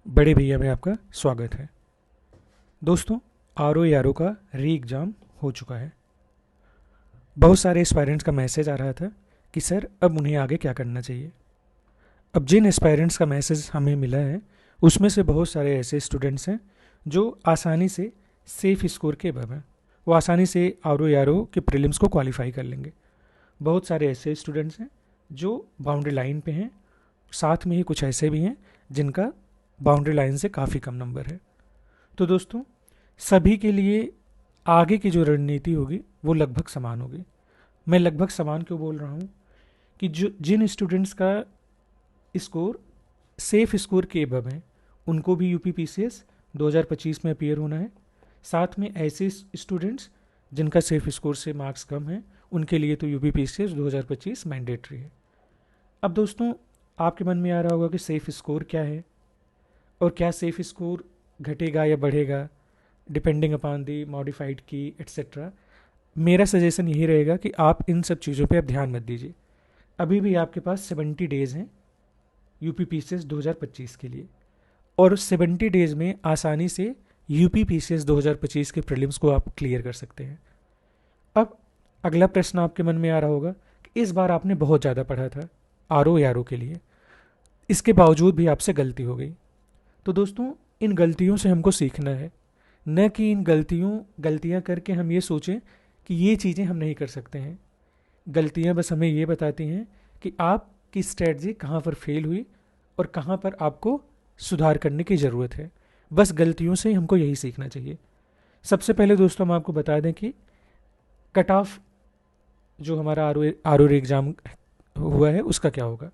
बड़े भैया में आपका स्वागत है। दोस्तों, आर ओ यारो का री एग्ज़ाम हो चुका है। बहुत सारे एस्पायरेंट्स का मैसेज आ रहा था कि सर अब उन्हें आगे क्या करना चाहिए। अब जिन एस्पायरेंट्स का मैसेज हमें मिला है उसमें से बहुत सारे ऐसे स्टूडेंट्स हैं जो आसानी से सेफ स्कोर के अबव हैं। वो आसानी से आर ओ यारो के प्रीलिम्स को क्वालिफाई कर लेंगे। बहुत सारे ऐसे स्टूडेंट्स हैं जो बाउंड्री लाइन पे हैं, साथ में ही कुछ ऐसे भी हैं जिनका बाउंड्री लाइन से काफ़ी कम नंबर है। तो दोस्तों, सभी के लिए आगे की जो रणनीति होगी वो लगभग समान होगी। मैं लगभग समान क्यों बोल रहा हूँ कि जो जिन स्टूडेंट्स का स्कोर सेफ स्कोर के अबव है उनको भी यूपी पीसीएस 2025 में अपीयर होना है। साथ में ऐसे स्टूडेंट्स जिनका सेफ स्कोर से मार्क्स कम है उनके लिए तो यूपी पीसीएस 2025 मैंडेटरी है। अब दोस्तों, आपके मन में आ रहा होगा कि सेफ स्कोर क्या है और क्या सेफ स्कोर घटेगा या बढ़ेगा डिपेंडिंग अपॉन दी मॉडिफाइड की एट्सेट्रा। मेरा सजेशन यही रहेगा कि आप इन सब चीज़ों पे अब ध्यान मत दीजिए। अभी भी आपके पास 70 डेज़ हैं यूपी पीसीएस 2025 के लिए, और 70 डेज़ में आसानी से यूपी पीसीएस 2025 के प्रीलिम्स को आप क्लियर कर सकते हैं। अब अगला प्रश्न आपके मन में आ रहा होगा कि इस बार आपने बहुत ज़्यादा पढ़ा था आर ओ यारो के लिए, इसके बावजूद भी आपसे गलती हो गई। तो दोस्तों, इन गलतियों से हमको सीखना है, न कि इन गलतियाँ करके हम ये सोचें कि ये चीज़ें हम नहीं कर सकते हैं। गलतियाँ बस हमें ये बताती हैं कि आपकी स्ट्रेटजी कहाँ पर फेल हुई और कहाँ पर आपको सुधार करने की ज़रूरत है। बस गलतियों से हमको यही सीखना चाहिए। सबसे पहले दोस्तों हम आपको बता दें कि कट ऑफ जो हमारा आर ओ एग्ज़ाम हुआ है उसका क्या होगा।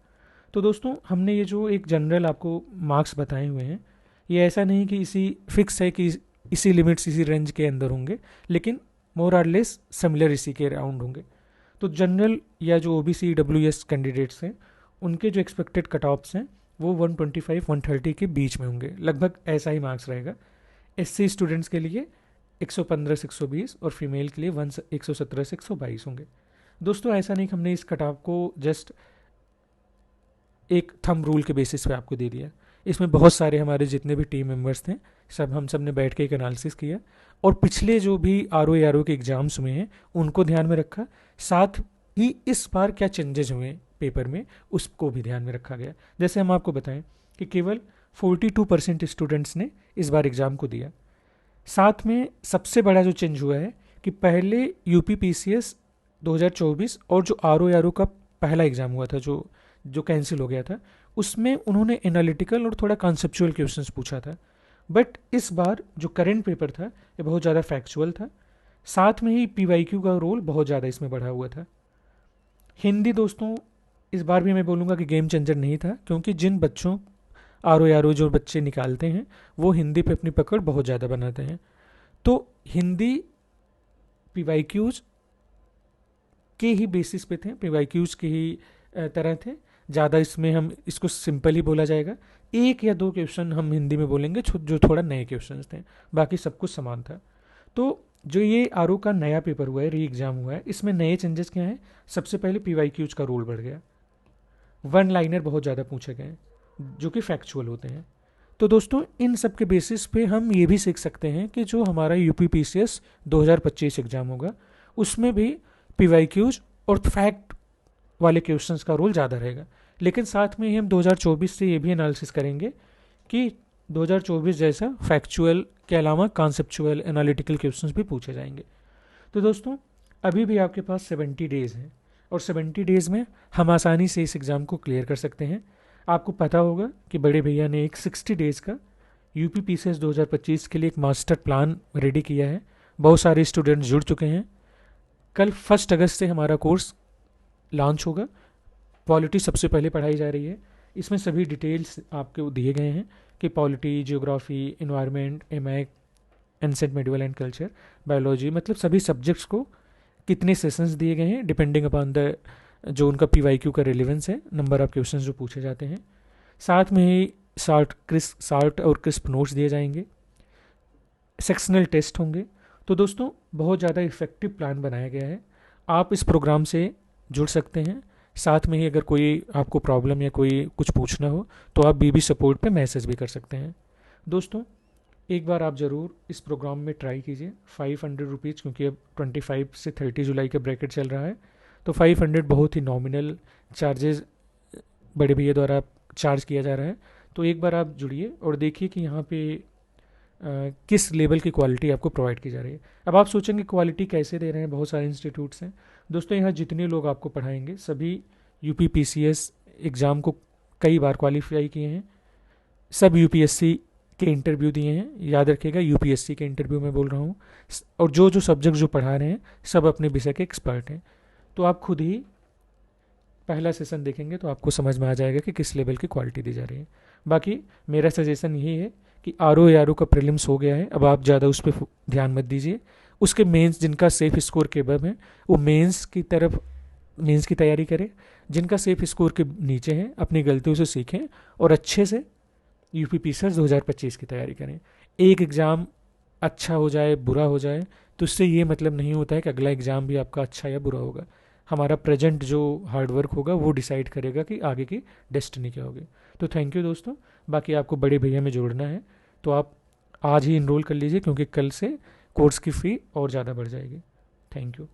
तो दोस्तों, हमने ये जो एक जनरल आपको मार्क्स बताए हुए हैं, ये ऐसा नहीं कि इसी फिक्स है कि इसी लिमिट्स इसी रेंज के अंदर होंगे, लेकिन मोर आर लेस सिमिलर इसी के अराउंड होंगे। तो जनरल या जो ओबीसी डब्ल्यूएस कैंडिडेट्स हैं उनके जो एक्सपेक्टेड कट ऑफ्स हैं वो 125-130 के बीच में होंगे, लगभग ऐसा ही मार्क्स रहेगा। एससी स्टूडेंट्स के लिए 115 से 120 और फीमेल के लिए 117 से 122 होंगे। दोस्तों, ऐसा नहीं कि हमने इस कट ऑफ को जस्ट एक थंब रूल के बेसिस पे आपको दे दिया। इसमें बहुत सारे हमारे जितने भी टीम मेंबर्स थे हम सब ने बैठ के एक एनालिसिस किया और पिछले जो भी आर ओ के एग्ज़ाम्स हुए हैं उनको ध्यान में रखा। साथ ही इस बार क्या चेंजेस हुए पेपर में उसको भी ध्यान में रखा गया। जैसे हम आपको बताएं कि केवल 42% स्टूडेंट्स ने इस बार एग्ज़ाम को दिया। साथ में सबसे बड़ा जो चेंज हुआ है कि पहले यूपी पीसीएस 2024 और जो आर ओ का पहला एग्ज़ाम हुआ था जो जो कैंसिल हो गया था, उसमें उन्होंने एनालिटिकल और थोड़ा कॉन्सेप्चुअल क्वेश्चंस पूछा था। बट इस बार जो करंट पेपर था ये बहुत ज़्यादा फैक्चुअल था। साथ में ही पीवाईक्यू का रोल बहुत ज़्यादा इसमें बढ़ा हुआ था। हिंदी दोस्तों, इस बार भी मैं बोलूँगा कि गेम चेंजर नहीं था, क्योंकि जिन बच्चों आर ओ जो बच्चे निकालते हैं वो हिंदी पे अपनी पकड़ बहुत ज़्यादा बनाते हैं। तो हिंदी पीवाईक्यूज के ही बेसिस पे थे, पीवाईक्यूज के ही तरह थे। ज़्यादा इसमें हम इसको सिंपल ही बोला जाएगा। एक या दो क्वेश्चन हम हिंदी में बोलेंगे जो थोड़ा नए क्वेश्चन थे, बाकी सब कुछ समान था। तो जो ये आर का नया पेपर हुआ है, री एग्ज़ाम हुआ है, इसमें नए चेंजेस क्या हैं। सबसे पहले पीवाईक्यूज का रोल बढ़ गया, वन लाइनर बहुत ज़्यादा पूछे गए जो कि फैक्चुअल होते हैं। तो दोस्तों, इन सब के बेसिस पे हम ये भी सीख सकते हैं कि जो हमारा यूपी पीसीएस 2025 एग्ज़ाम होगा उसमें भी पीवाईक्यूज और फैक्ट वाले क्वेश्चंस का रोल ज़्यादा रहेगा। लेकिन साथ में ही हम 2024 से ये भी एनालिसिस करेंगे कि 2024 जैसा फैक्चुअल के अलावा कॉन्सेप्चुअल एनालिटिकल क्वेश्चंस भी पूछे जाएंगे। तो दोस्तों, अभी भी आपके पास 70 डेज़ हैं और 70 डेज़ में हम आसानी से इस एग्ज़ाम को क्लियर कर सकते हैं। आपको पता होगा कि बड़े भैया ने एक 60 डेज़ का यूपी पीसीएस 2025 के लिए एक मास्टर प्लान रेडी किया है। बहुत सारे स्टूडेंट्स जुड़ चुके हैं। कल 1 अगस्त से हमारा कोर्स लॉन्च होगा। पॉलिटी सबसे पहले पढ़ाई जा रही है। इसमें सभी डिटेल्स आपको दिए गए हैं कि पॉलिटी, जियोग्राफी, इन्वायरमेंट, एमएक, ancient, medieval and culture, biology, मतलब सभी सब्जेक्ट्स को कितने सेशंस दिए गए हैं डिपेंडिंग अपॉन द जो उनका पीवाईक्यू का रिलेवेंस है, नंबर ऑफ क्वेश्चंस जो पूछे जाते हैं। साथ में ही शार्ट और क्रिस्प नोट्स दिए जाएंगे, सेक्शनल टेस्ट होंगे। तो दोस्तों, बहुत ज़्यादा इफेक्टिव प्लान बनाया गया है। आप इस प्रोग्राम से जुड़ सकते हैं। साथ में ही अगर कोई आपको प्रॉब्लम या कोई कुछ पूछना हो तो आप बीबी सपोर्ट पे मैसेज भी कर सकते हैं। दोस्तों, एक बार आप ज़रूर इस प्रोग्राम में ट्राई कीजिए। 500 रुपीज़, क्योंकि अब 25 से 30 जुलाई का ब्रैकेट चल रहा है, तो 500 बहुत ही नॉमिनल चार्जेस बड़े भैया द्वारा चार्ज किया जा रहा है। तो एक बार आप जुड़िए और देखिए कि यहाँ पे किस लेवल की क्वालिटी आपको प्रोवाइड की जा रही है। अब आप सोचेंगे क्वालिटी कैसे दे रहे हैं, बहुत सारे इंस्टीट्यूट्स हैं। दोस्तों, यहाँ जितने लोग आपको पढ़ाएंगे सभी यूपी पीसीएस एग्ज़ाम को कई बार क्वालिफाई किए हैं, सब यूपीएससी के इंटरव्यू दिए हैं। याद रखिएगा, यूपीएससी के इंटरव्यू में बोल रहा हूँ। और जो जो सब्जेक्ट जो पढ़ा रहे हैं सब अपने विषय के एक्सपर्ट हैं। तो आप खुद ही पहला सेशन देखेंगे तो आपको समझ में आ जाएगा कि किस लेवल की क्वालिटी दी जा रही है। बाकी मेरा सजेशन यही है कि आर ओ का प्रीलिम्स हो गया है, अब आप ज़्यादा उस पर ध्यान मत दीजिए। उसके मेंस जिनका सेफ स्कोर के अबव है वो मेंस की तैयारी करें। जिनका सेफ स्कोर के नीचे है अपनी गलतियों से सीखें और अच्छे से यूपी पीसीएस 2025 की तैयारी करें। एक एग्ज़ाम अच्छा हो जाए, बुरा हो जाए, तो इससे ये मतलब नहीं होता है कि अगला एग्ज़ाम भी आपका अच्छा या बुरा होगा। हमारा प्रेजेंट जो हार्डवर्क होगा वो डिसाइड करेगा कि आगे की डेस्टिनी क्या होगी। तो थैंक यू दोस्तों। बाकी आपको बड़े भैया में जोड़ना है तो आप आज ही इनरोल कर लीजिए, क्योंकि कल से कोर्स की फ़ी और ज़्यादा बढ़ जाएगी। Thank you.